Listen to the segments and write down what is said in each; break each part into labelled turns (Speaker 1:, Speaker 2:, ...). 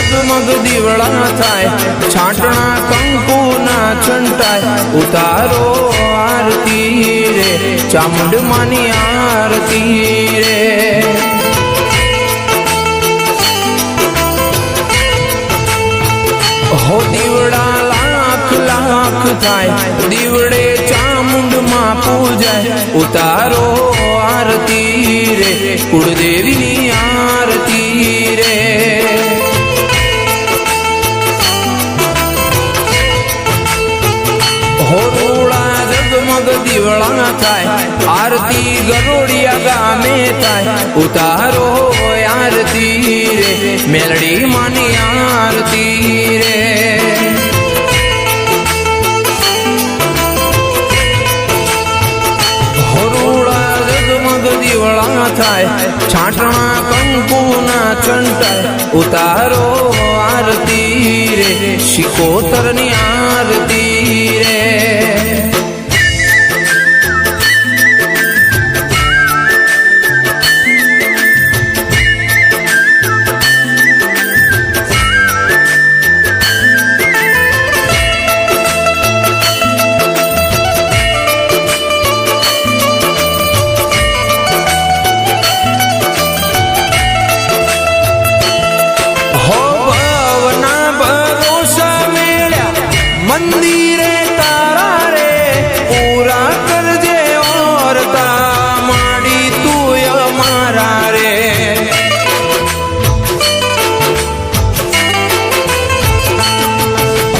Speaker 1: जगमग दीवड़ा थाय छाटना कंकु ना छंटाय उतारो आरती रे चामुंड मानी आरती रे हो दीवड़ा लाख लाख थाय दीवड़े चामुंड मां पूजाय उतारो आरती रे कुलदेवी नी आरती रे हो रोड़ा जगमग दीवड़ा थाय आरती गरोड़िया गामे थाय उतारो आरती रे मेलडी मानी आरती रे दीवड़ा थाय छाटना कंकु ना छंटाय उतारो आरती रे शिकोतर नी आरती रे मंदिरे तारा रे पूरा कर जे और माड़ी तू मारा रे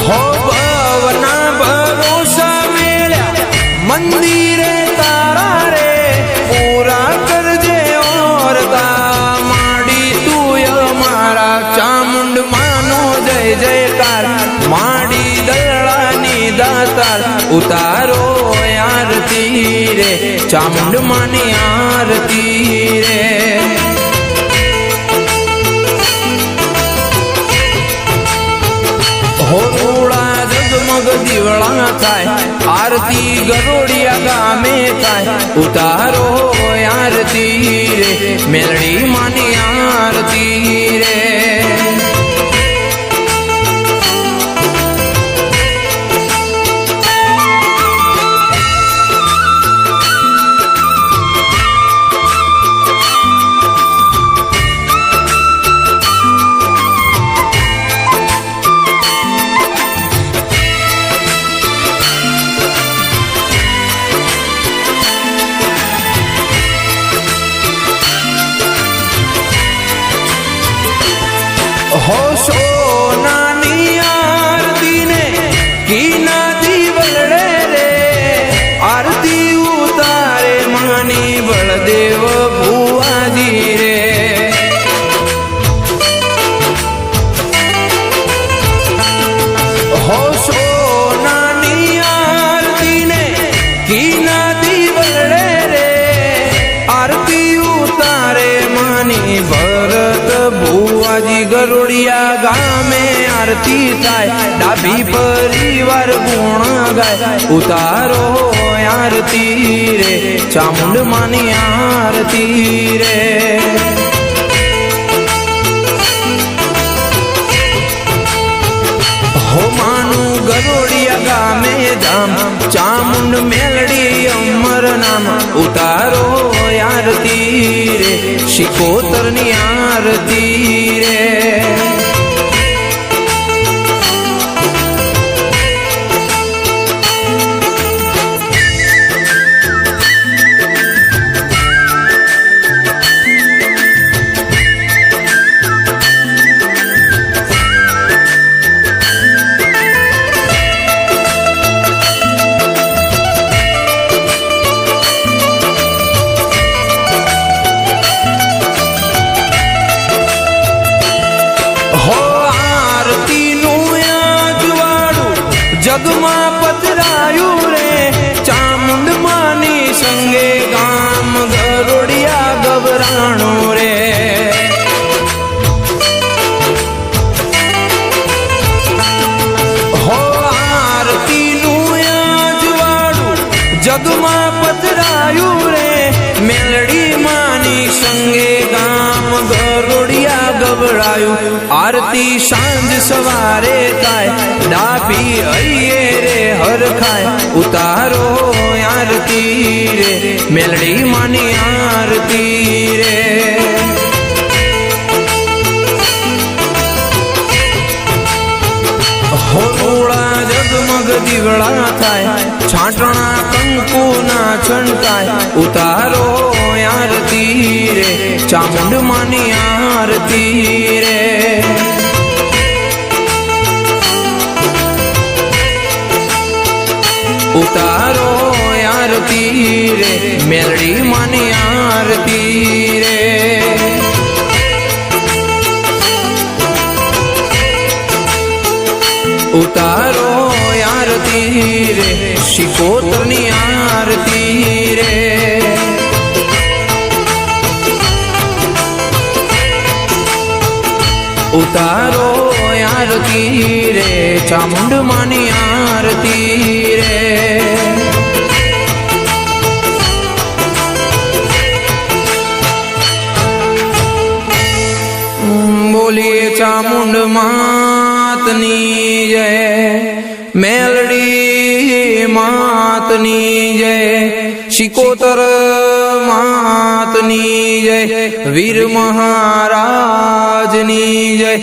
Speaker 1: हो भवना भरोसा मेरा मंदिरे तारा रे पूरा कर जे और माड़ी तू मारा चामुंड मानो जय जयकार माड़ी दातार उतारो आरती रे चामुंड मानी आरती रे हो रोड़ा जगमग दीवड़ा थाय आरती गरोड़िया गामे थाय उतारो आरती रे मेलडी मानी आरती रे हो सोनानी आरती ने की नदी बलड़े रे आरती उतारे मानी बलदेव बुआ जी रे हो सोनानी आरती ने की नदी बलड़े रे आरती उतारे मानी भरत बुआजी गरुड़िया गामे आरती थाय डाबी परिवार गुण गाय उतारो आरती रे चामुंड मानी आरती रे हो मानु गरुड़िया गामे धाम चामुंड मेलडी अमर नाम उतारो आरती रे शिकोतर नी आरती रे जगमा पधरायु रे चामुंड मानी संगे गाम गरुड़िया घबराणो रे हो आरती नु आजवाड़ू जगमा पधरायु रे मेलडी मानी संगे गाम गरुड़िया નવડાયું આરતી સાંજ સવારે થાય ડાભી હૈયે રે હરખાય ઉતારો આરતી રે મેલડી માની આરતી રે હોળા જગમગ દીવડા થાય છાંટણા કંકુ ના છંટાય ઉતારો આરતી રે ચામુંડ માની આરતી રે ઉતારો આરતી રે મેલડી માની આરતી રે ઉતારો આરતી રે શિકોતરની આરતી રે ઉતારો આરતી રે ચામુંડ માની આરતી રે બોલીએ ચામુંડ માતની જય મેલડી માતની જય શિકોતર માતની જય વીર મહારાજની જય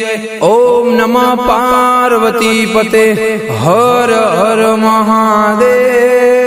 Speaker 1: ઓમ નમઃ પાર્વતી પતે હર હર મહાદેવ